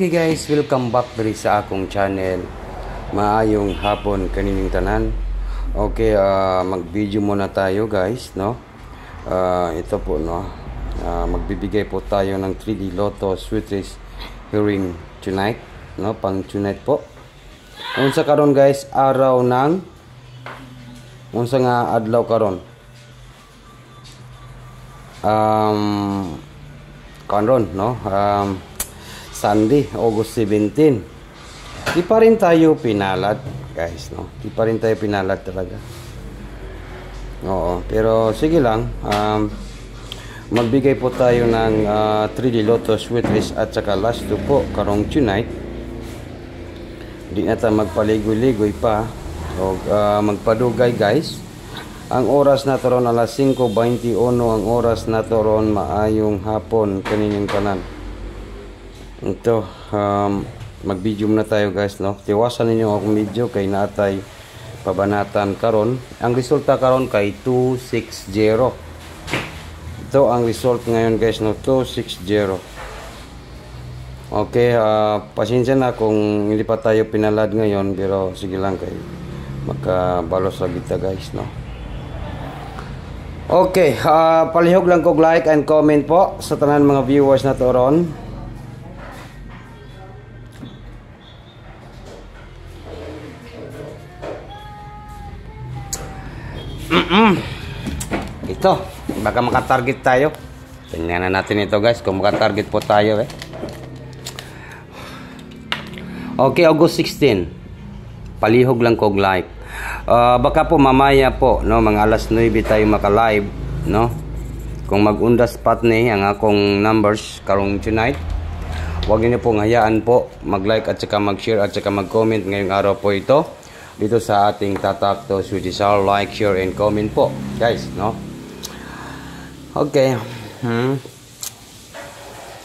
Okay guys, welcome back diri sa akong channel. Maayong hapon kanining tanan. Okay, mag-video muna tayo guys, no? Ito po, no? Magbibigay po tayo ng 3D Lotto Sweet Race Hearing tonight, no? Pang tonight po. Unsa karon guys, araw ng unsa nga adlaw karon? Karon, no? Sunday, August 17. Di pa rin tayo pinalad, guys, no? Di pa rin tayo pinalad talaga. Oo, pero sige lang. Magbigay po tayo ng 3D Lotto Sweet Race at saka last 2 po, karong tonight. Di na tayo magpaligoy-ligoy pa. So, magpadugay, guys. Ang oras na toron alas 5:21, ang oras na toron maayong hapon kanining tanan. Ito, mag-video muna tayo guys, no? Tiwasan ninyo akong video kay natay pabanatan karon. Ang resulta karon kay 260. Ito ang result ngayon guys, no? 260. Okay, pasensya na kung hindi pa tayo pinalad ngayon, pero sige lang kay makabalos sa kita guys, no? Okay, palihog lang kog like and comment po sa tanan mga viewers na toron. Ito, baka makatarget tayo. Tingnan na natin ito guys, kung makatarget po tayo Okay, August 16. Palihog lang kog like. Baka po mamaya po, no, mga alas 9 tayo maka-live, no? Kung mag-unda spot ni ang akong numbers karong tonight. Huwag niyo pong hayaan po mag-like at saka mag-share at saka mag-comment ngayong araw po ito. Dito sa ating Tatak to Sweetie-Sar, like, share, and comment po, guys, no? Okay.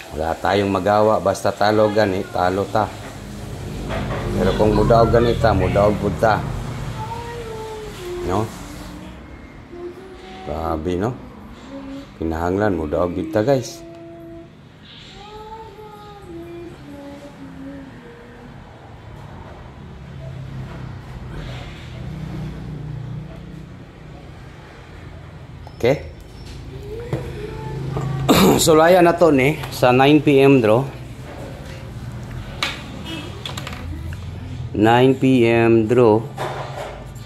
Wala tayong magawa, basta talo gani, talo ta. Pero kung mudaog ganita, mudaog po ta. No? Grabe, no? Kinahanglan, mudaog kita, guys. Okay. Sulaya na to ni sa 9 PM draw. 9 PM draw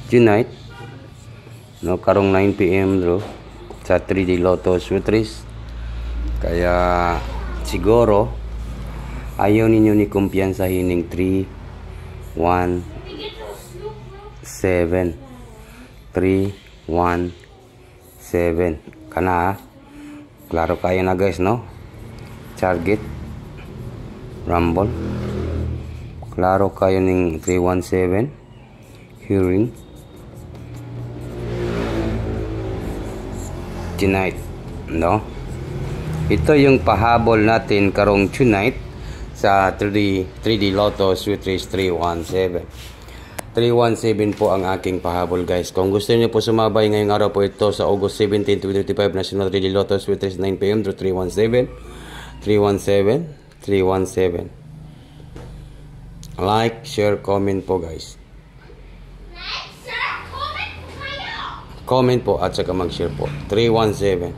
tonight. No, karong 9 PM draw sa 3D Lotto Sweet Race. Kaya siguro ayaw ninyo ni kumpiyansa hining 3 1 7 3 1 7 kana klaro kayo na guys, no? Target rumble klaro kayo ning 317 hearing tonight, no? Ito yung pahabol natin karong tonight sa 3D Lotto Sweet Race 317 po ang aking pahabol guys. Kung gusto niyo po sumabay ngayong araw po ito sa August 17, 2025 National 3D Lotto Sweet Race 9 PM draw 317 317 317. Like, share, comment po guys. Comment po at saka mag-share po. 317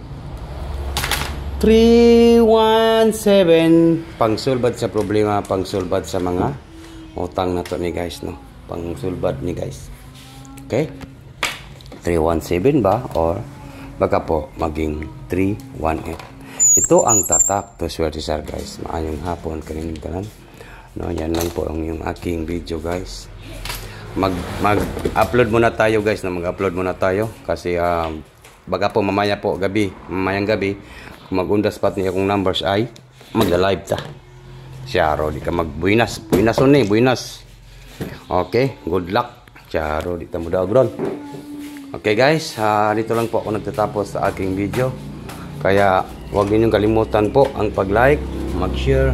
317 pangsulbad sa problema, pangsulbad sa mga utang na to ni guys, no? Pangsulbad ni guys. Okay? 317 ba? Or baka po maging 318. Ito ang Tatak to Sweetie-Sar guys. Maayong hapon kanining tanan. No, yan lang po ang yung aking video guys. Mag-upload muna tayo guys, na mag-upload muna tayo kasi baka po mamaya po gabi, mamayang gabi mag-unda spot ni akong numbers ay magla-live ta. Syaro di ka magbuinas. Buinas ni, buinas. Okay, good luck. Charo, dito mo daw gron. Okay guys, dito lang po ako nagtatapos sa aking video. Kaya huwag ninyong kalimutan po ang pag-like, mag-share,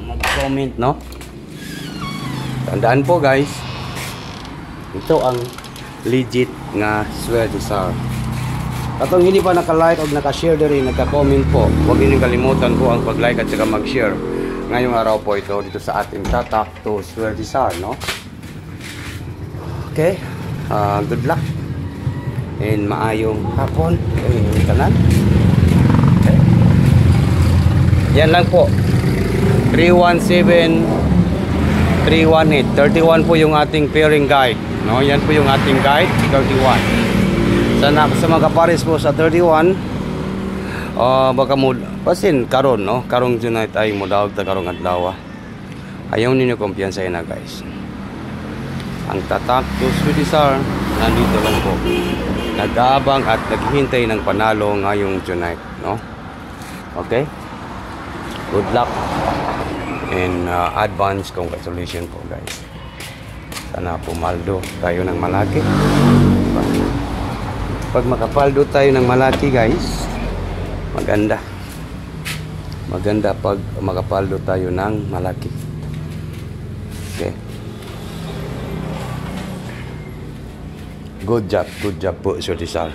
mag-comment, no? Tandaan po guys, ito ang legit nga Sweetie-Sar. Katong hindi pa naka-like o naka-share diri, naka-comment po, huwag ninyong kalimutan po ang pag-like at saka mag-share. ngayong araw po ito dito sa ating tatak to Swertisar, no? Okay, good luck and maayong hapon kayong tanan. Okay. Yan lang po, 317 318 31 po yung ating pairing guide, no? Yan po yung ating guide, 31. Sa mga pares po sa 31, baka mo pasin karon, no? Karong tonight ay modawag ta karong adlaw. Ayaw ninyo kumpiyansa na, guys. Ang tatak to Swertisar nandito lang po, nag-aabang at naghihintay ng panalo ngayong tonight, no? Okay, good luck and advance congratulations po, guys. Sana pumaldo tayo ng malaki. Pag makapaldo tayo ng malaki, guys, maganda pag makapaldo tayo ng malaki. Okay, good job po Swertisar.